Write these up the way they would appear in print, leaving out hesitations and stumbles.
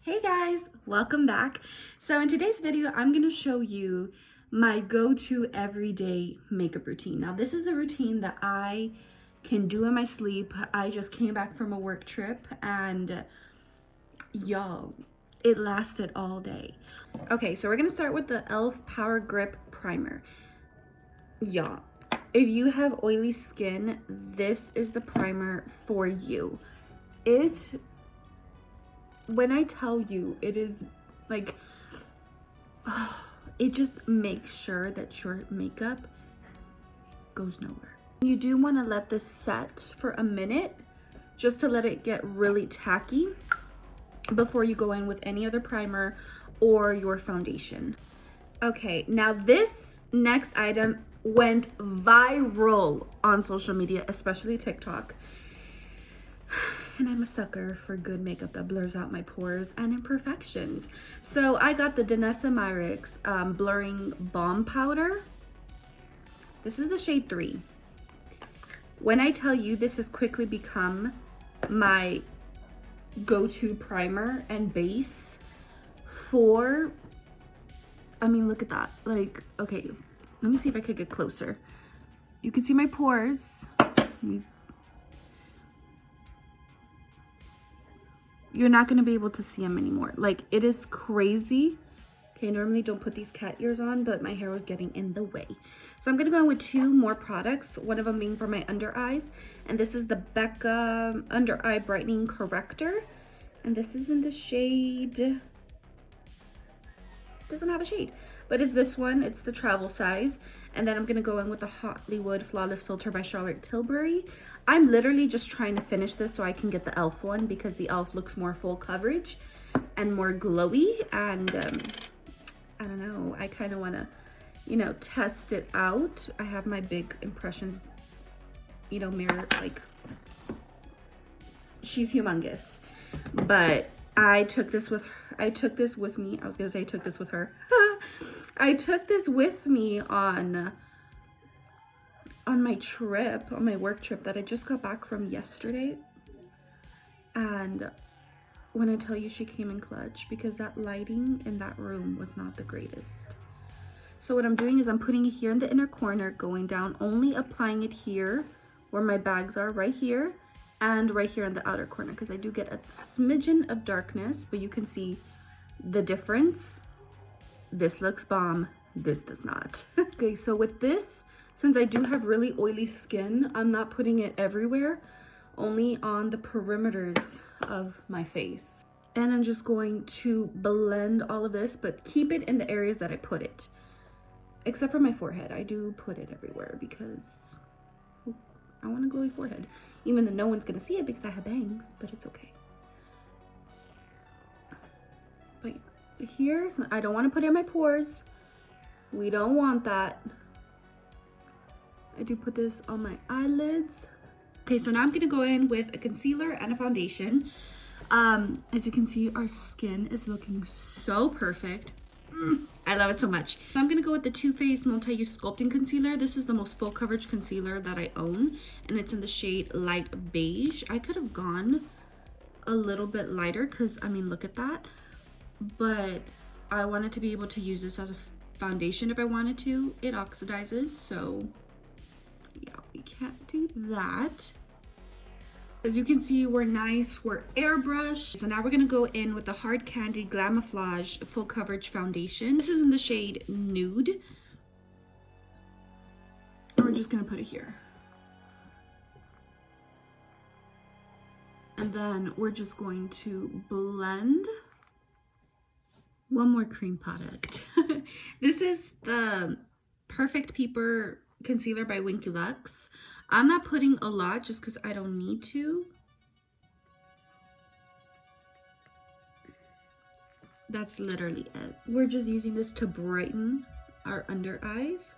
Hey guys, welcome back. So in today's video, I'm going to show you my go-to everyday makeup routine. Now this is a routine that I can do in my sleep. I just came back from a work trip and y'all, it lasted all day. Okay, so we're going to start with the e.l.f. Power Grip Primer. Y'all, if you have oily skin, this is the primer for you. When I tell you, it is like, it just makes sure that your makeup goes nowhere. You do want to let this set for a minute just to let it get really tacky before you go in with any other primer or your foundation. Okay, now this next item went viral on social media, especially TikTok. And I'm a sucker for good makeup that blurs out my pores and imperfections. So I got the Danessa Myricks Blurring Balm Powder. This is the shade 3. When I tell you, this has quickly become my go-to primer and base for, I mean, look at that. Like, okay, let me see if I could get closer. You can see my pores. You're not going to be able to see them anymore. Like, it is crazy. Okay, normally don't put these cat ears on, but my hair was getting in the way. So I'm going to go in with 2 more products, one of them being for my under eyes. And this is the Becca Under Eye Brightening Corrector. And this is in the shade, doesn't have a shade, but it's this one. It's the travel size. And then I'm going to go in with the Hollywood Flawless Filter by Charlotte Tilbury. I'm literally just trying to finish this so I can get the e.l.f. one because the e.l.f. looks more full coverage and more glowy. And I don't know, I kind of want to, you know, test it out. I have my big impressions, you know, mirror, like, she's humongous. But I took this with me. I took this with her. I took this with me on my trip, on my work trip that I just got back from yesterday. And when I tell you, she came in clutch because that lighting in that room was not the greatest. So what I'm doing is I'm putting it here in the inner corner, going down, only applying it here where my bags are, right here, and right here in the outer corner, because I do get a smidgen of darkness, but you can see the difference. This looks bomb, this does not. Okay, so with this, since I do have really oily skin, I'm not putting it everywhere, only on the perimeters of my face. And I'm just going to blend all of this, but keep it in the areas that I put it. Except for my forehead. I do put it everywhere because I want a glowy forehead. Even though no one's gonna see it because I have bangs, but it's okay. But here, so I don't want to put it in my pores. We don't want that. I do put this on my eyelids. Okay, so now I'm gonna go in with a concealer and a foundation. As you can see, our skin is looking so perfect. I love it so much. So I'm gonna go with the Too Faced Multi-Use Sculpting Concealer. This is the most full coverage concealer that I own, and it's in the shade Light Beige. I could have gone a little bit lighter because, I mean, look at that. But I wanted to be able to use this as a foundation if I wanted to. It oxidizes, so yeah, we can't do that. As you can see, we're nice, we're airbrushed. So now we're gonna go in with the Hard Candy Glamouflage Full Coverage Foundation. This is in the shade Nude. And we're just gonna put it here. And then we're just going to blend. One more cream product. This is the Perfect Peeper Concealer by Winky Lux. I'm not putting a lot just because I don't need to. That's literally it. We're just using this to brighten our under eyes.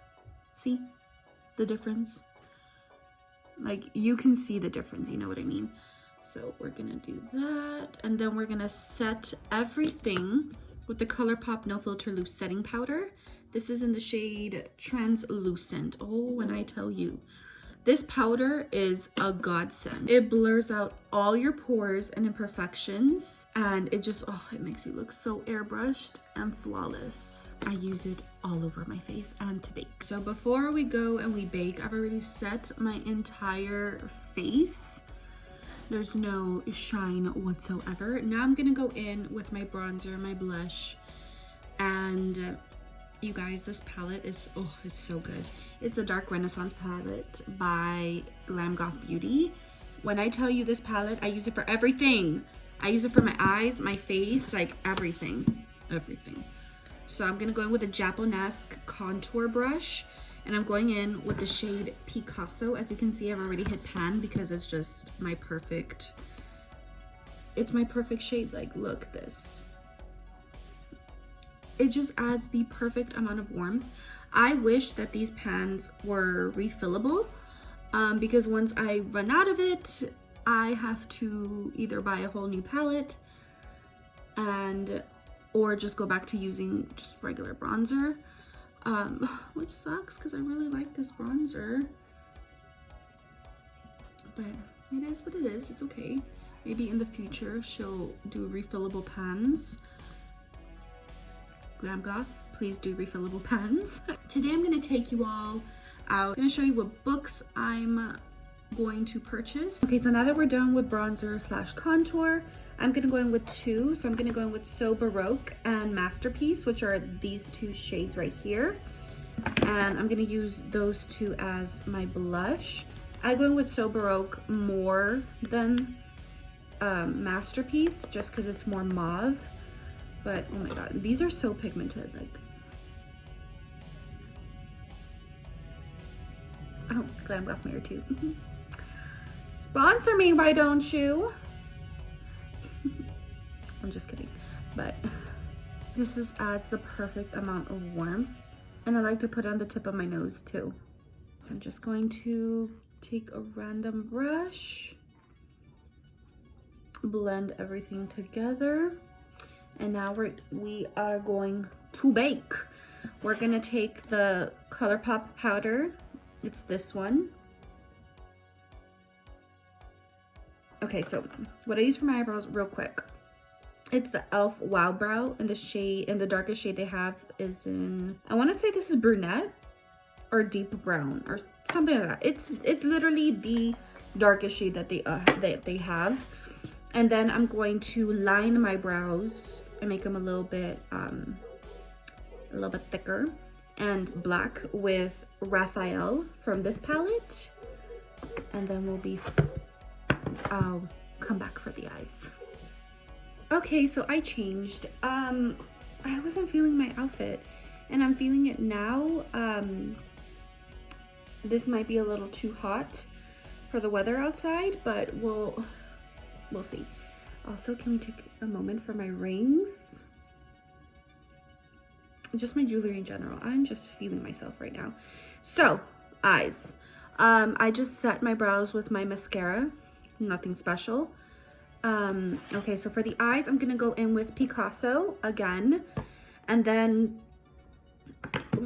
See the difference? Like, you can see the difference, you know what I mean? So we're gonna do that. And then we're gonna set everything with the ColourPop No Filter Loose Setting Powder. This is in the shade Translucent. Oh, when I tell you, This powder is a godsend. It blurs out all your pores and imperfections, and it just, oh, it makes you look so airbrushed and flawless. I use it all over my face and to bake. So before we go and we bake, I've already set my entire face. There's no shine whatsoever. Now I'm gonna go in with my bronzer, my blush, and you guys, this palette is, oh, it's so good. It's the Dark Renaissance palette by Glam Goth Beauty. When I tell you this palette, I use it for everything. I use it for my eyes, my face, like everything, everything. So I'm gonna go in with a Japonesque contour brush, and I'm going in with the shade Picasso. As you can see, I've already hit pan because it's just my perfect, it's my perfect shade. Like, look, this. It just adds the perfect amount of warmth. I wish that these pans were refillable because once I run out of it, I have to either buy a whole new palette or just go back to using just regular bronzer, which sucks because I really like this bronzer. But it is what it is. It's okay. Maybe in the future she'll do refillable pans. Glam Goth, please do refillable pens. Today I'm going to take you all out. I'm going to show you what books I'm going to purchase. Okay, so now that we're done with bronzer slash contour, I'm going to go in with two. So I'm going to go in with So Baroque and Masterpiece, which are these two shades right here. And I'm going to use those two as my blush. I go in with So Baroque more than Masterpiece just because it's more mauve. But oh my god, these are so pigmented. Like, oh, Glam Goth Mirror too. Sponsor me, why don't you? I'm just kidding. But this just adds the perfect amount of warmth. And I like to put it on the tip of my nose too. So I'm just going to take a random brush, blend everything together. And now we are going to bake. We're gonna take the ColourPop powder. It's this one. Okay, so what I use for my eyebrows real quick. It's the e.l.f. Wow Brow, and the shade, and the darkest shade they have is in, I wanna say this is brunette or deep brown or something like that. It's literally the darkest shade that they have. And then I'm going to line my brows and make them a little bit thicker and black with Raphael from this palette. And then I'll come back for the eyes. Okay, so I changed. I wasn't feeling my outfit and I'm feeling it now. This might be a little too hot for the weather outside, but we'll see. Also, can we take a moment for my rings? Just my jewelry in general. I'm just feeling myself right now. So, eyes. I just set my brows with my mascara. Nothing special. Okay, so for the eyes, I'm gonna go in with Picasso again. And then,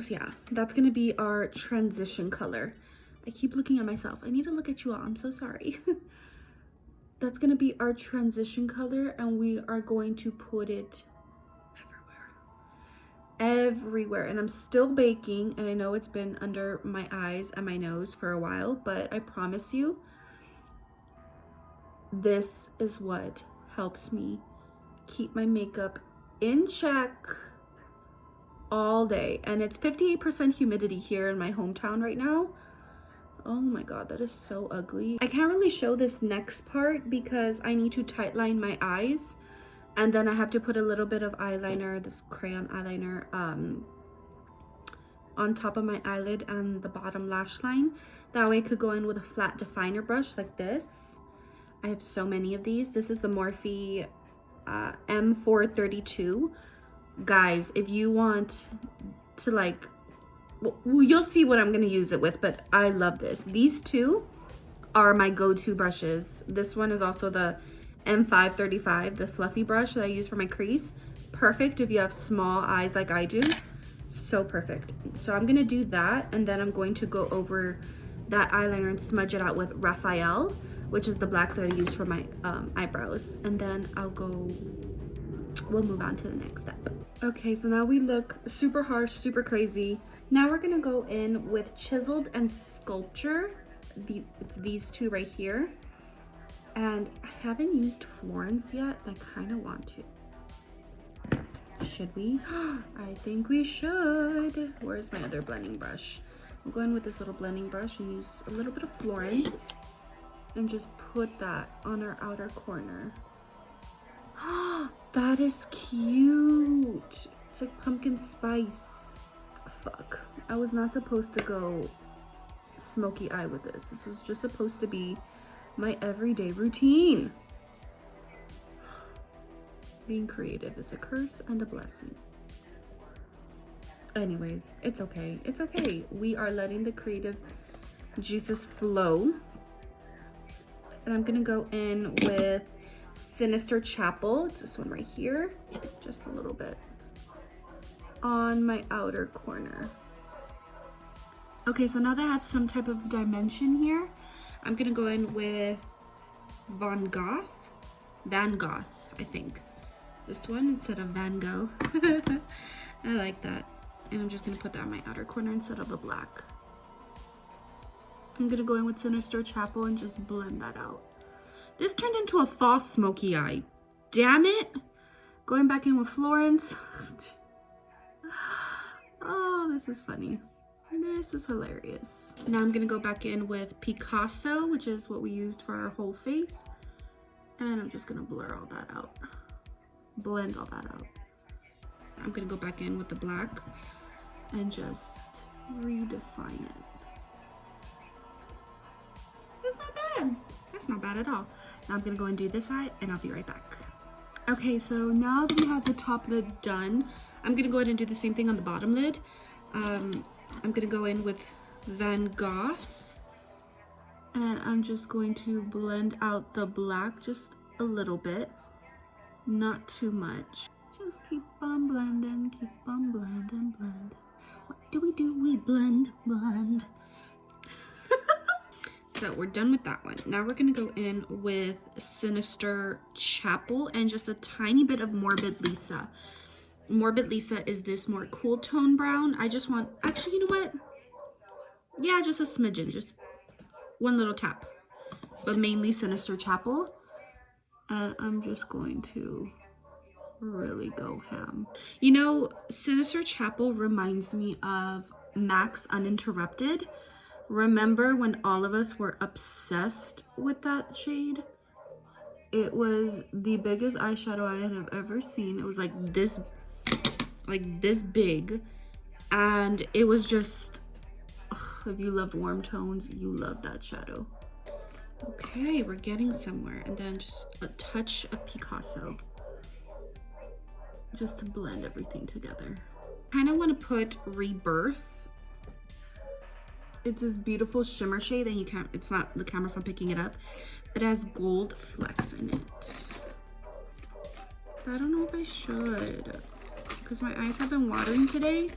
yeah, that's gonna be our transition color. I keep looking at myself. I need to look at you all. I'm so sorry. That's gonna be our transition color, and we are going to put it everywhere. And I'm still baking, and I know it's been under my eyes and my nose for a while, but I promise you, this is what helps me keep my makeup in check all day. And it's 58% humidity here in my hometown right now. Oh my god, that is so ugly. I can't really show this next part because I need to tight line my eyes, and then I have to put a little bit of eyeliner, this crayon eyeliner, on top of my eyelid and the bottom lash line. That way I could go in with a flat definer brush like this. I have so many of these. This is the Morphe M432. Guys, if you want to like, well, you'll see what I'm going to use it with, but I love this. These two are my go-to brushes. This one is also the M535, the fluffy brush that I use for my crease. Perfect if you have small eyes like I do. So perfect. So I'm going to do that, and then I'm going to go over that eyeliner and smudge it out with Raphael, which is the black that I use for my eyebrows. And then we'll move on to the next step. Okay, so now we look super harsh, super crazy. Now we're gonna go in with Chiseled and Sculpture. It's these two right here. And I haven't used Florence yet, and I kind of want to. Should we? I think we should. Where's my other blending brush? I'll go in with this little blending brush and use a little bit of Florence and just put that on our outer corner. That is cute. It's like pumpkin spice. Fuck. I was not supposed to go smoky eye with this. This was just supposed to be my everyday routine. Being creative is a curse and a blessing. Anyways, it's okay. It's okay. We are letting the creative juices flow. And I'm gonna go in with Sinister Chapel. It's this one right here. Just a little bit on my outer corner. Okay, so now that I have some type of dimension here, I'm gonna go in with Van Gogh, I think. It's this one instead of Van Gogh. I like that. And I'm just gonna put that on my outer corner instead of the black. I'm gonna go in with Sinister Chapel and just blend that out. This turned into a false smoky eye. Damn it. Going back in with Florence. Oh, this is funny. This is hilarious. Now I'm gonna go back in with Picasso, which is what we used for our whole face. And I'm just gonna blur all that out. Blend all that out. I'm gonna go back in with the black and just redefine it. That's not bad. That's not bad at all. Now I'm gonna go and do this eye and I'll be right back. Okay, so now that we have the top lid done, I'm gonna go ahead and do the same thing on the bottom lid. I'm gonna go in with Van Gogh and I'm just going to blend out the black just a little bit, not too much. Just keep on blending, blend. What do? We blend. So we're done with that one. Now we're gonna go in with Sinister Chapel and just a tiny bit of Morbid Lisa. Morbid Lisa is this more cool tone brown. I just want, actually, you know what? Yeah, just a smidgen, just one little tap. But mainly Sinister Chapel. And I'm just going to really go ham. You know, Sinister Chapel reminds me of MAC's Uninterrupted. Remember when all of us were obsessed with that shade? It was the biggest eyeshadow I have ever seen. It was like this big, and it was just, if you loved warm tones, you loved that shadow. Okay, we're getting somewhere. And then just a touch of Picasso just to blend everything together. Kind of want to put Rebirth. It's this beautiful shimmer shade that you can't, it's not, the camera's not picking it up. It has gold flecks in it. I don't know if I should, because my eyes have been watering today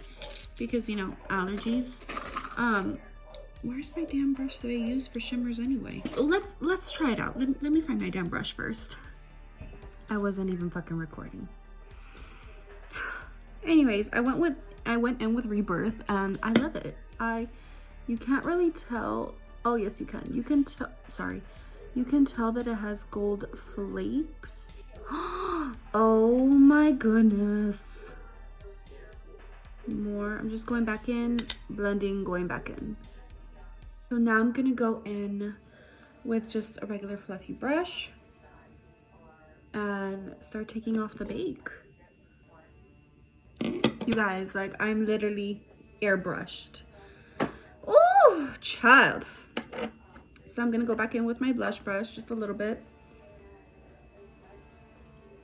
because, you know, allergies. Where's my damn brush that I use for shimmers anyway? Let's try it out. Let me find my damn brush first. I wasn't even fucking recording. Anyways, I went in with Rebirth and I love it. You can't really tell. Oh yes, you can. You can tell. Sorry, you can tell that it has gold flakes. Oh my goodness. More. I'm just going back in, blending, going back in. So now I'm gonna go in with just a regular fluffy brush and start taking off the bake. You guys, like, I'm literally airbrushed. Oh, child. So I'm gonna go back in with my blush brush just a little bit,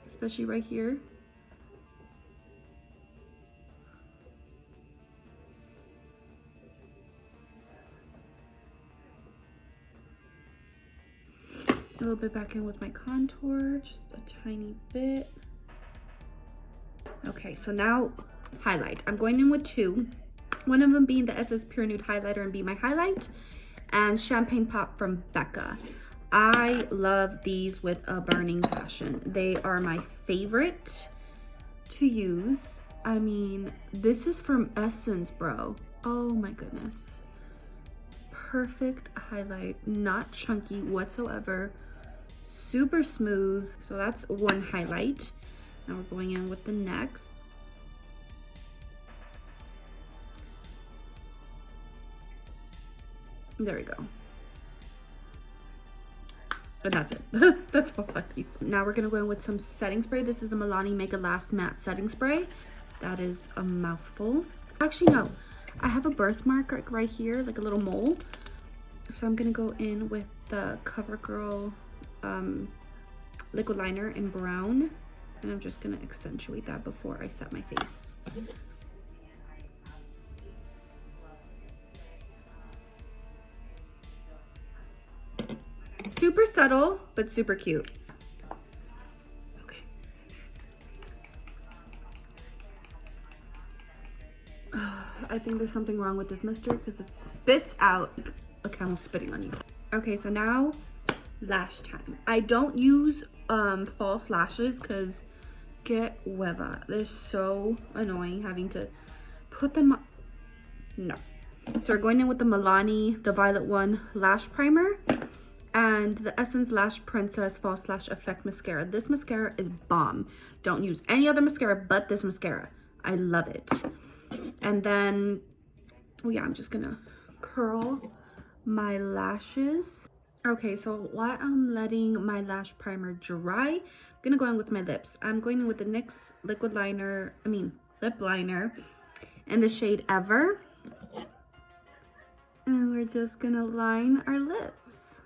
especially right here. A little bit back in with my contour, just a tiny bit. Okay, so now highlight. I'm going in with two. One of them being the SS Pure Nude highlighter and be my highlight. and Champagne Pop from Becca. I love these with a burning passion. They are my favorite to use. I mean, this is from Essence, bro. Oh my goodness. Perfect highlight, not chunky whatsoever. Super smooth. So that's one highlight. Now we're going in with the next. There we go. And that's it. That's all I use. Now we're gonna go in with some setting spray. This is the Milani Make It Last Matte Setting Spray. That is a mouthful. Actually, no. I have a birthmark right here, like a little mole. So I'm gonna go in with the CoverGirl liquid liner in brown. And I'm just gonna accentuate that before I set my face. Super subtle, but super cute. Okay. I think there's something wrong with this mister because it spits out a camel spitting on you. Okay, so now lash time. I don't use false lashes because get hueva. They're so annoying having to put them on. No. So we're going in with the Milani, the Violet One Lash Primer. And the Essence Lash Princess False Lash Effect Mascara. This mascara is bomb. Don't use any other mascara but this mascara. I love it. And then, oh yeah, I'm just gonna curl my lashes. Okay, so while I'm letting my lash primer dry, I'm gonna go in with my lips. I'm going in with the NYX lip liner in the shade Ever. And we're just gonna line our lips.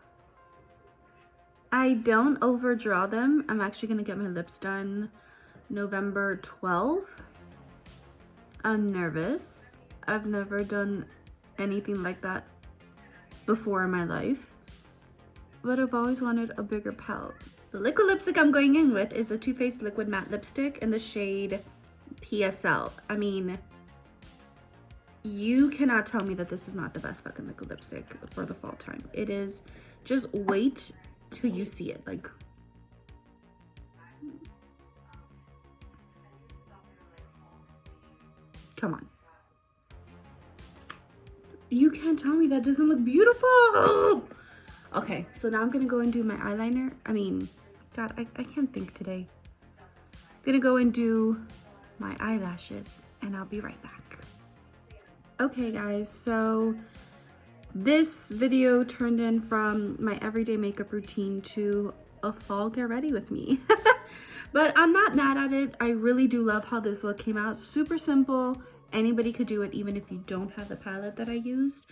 I don't overdraw them. I'm actually gonna get my lips done November 12th. I'm nervous. I've never done anything like that before in my life, but I've always wanted a bigger palette. The liquid lipstick I'm going in with is a Too Faced Liquid Matte Lipstick in the shade PSL. I mean, you cannot tell me that this is not the best fucking liquid lipstick for the fall time. It is. Just wait till you see it. Like, come on. You can't tell me that doesn't look beautiful. Okay, so now I'm gonna go and do my eyeliner. I mean, God, I can't think today. I'm gonna go and do my eyelashes and I'll be right back. Okay guys, so this video turned in from my everyday makeup routine to a fall get ready with me. But I'm not mad at it. I really do love how this look came out. Super simple. Anybody could do it even if you don't have the palette that I used.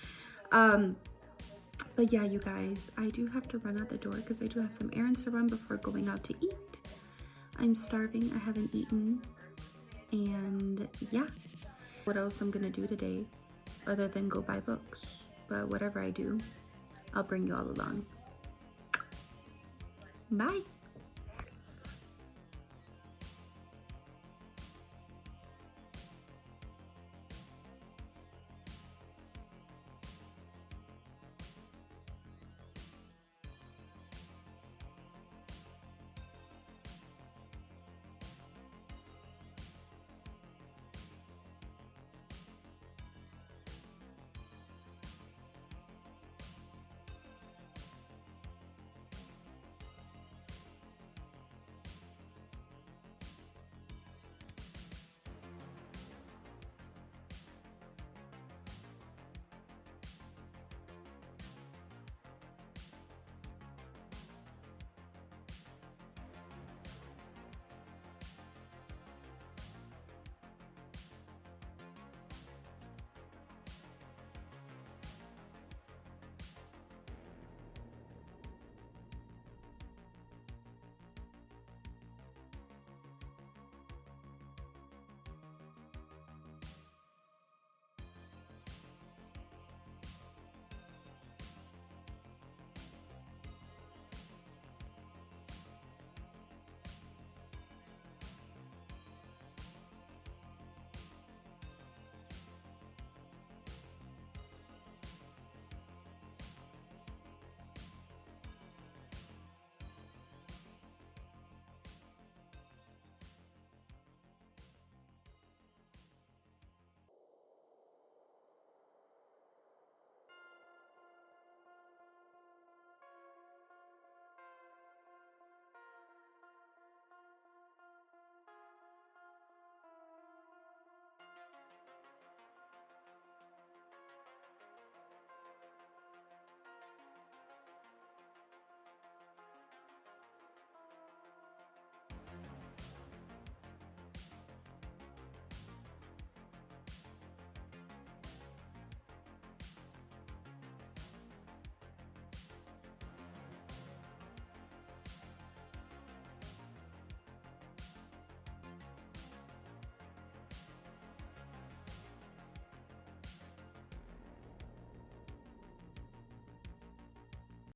But yeah, you guys, I do have to run out the door because I do have some errands to run before going out to eat. I'm starving. I haven't eaten. And yeah, what else I'm gonna do today other than go buy books? But whatever I do, I'll bring you all along. Bye.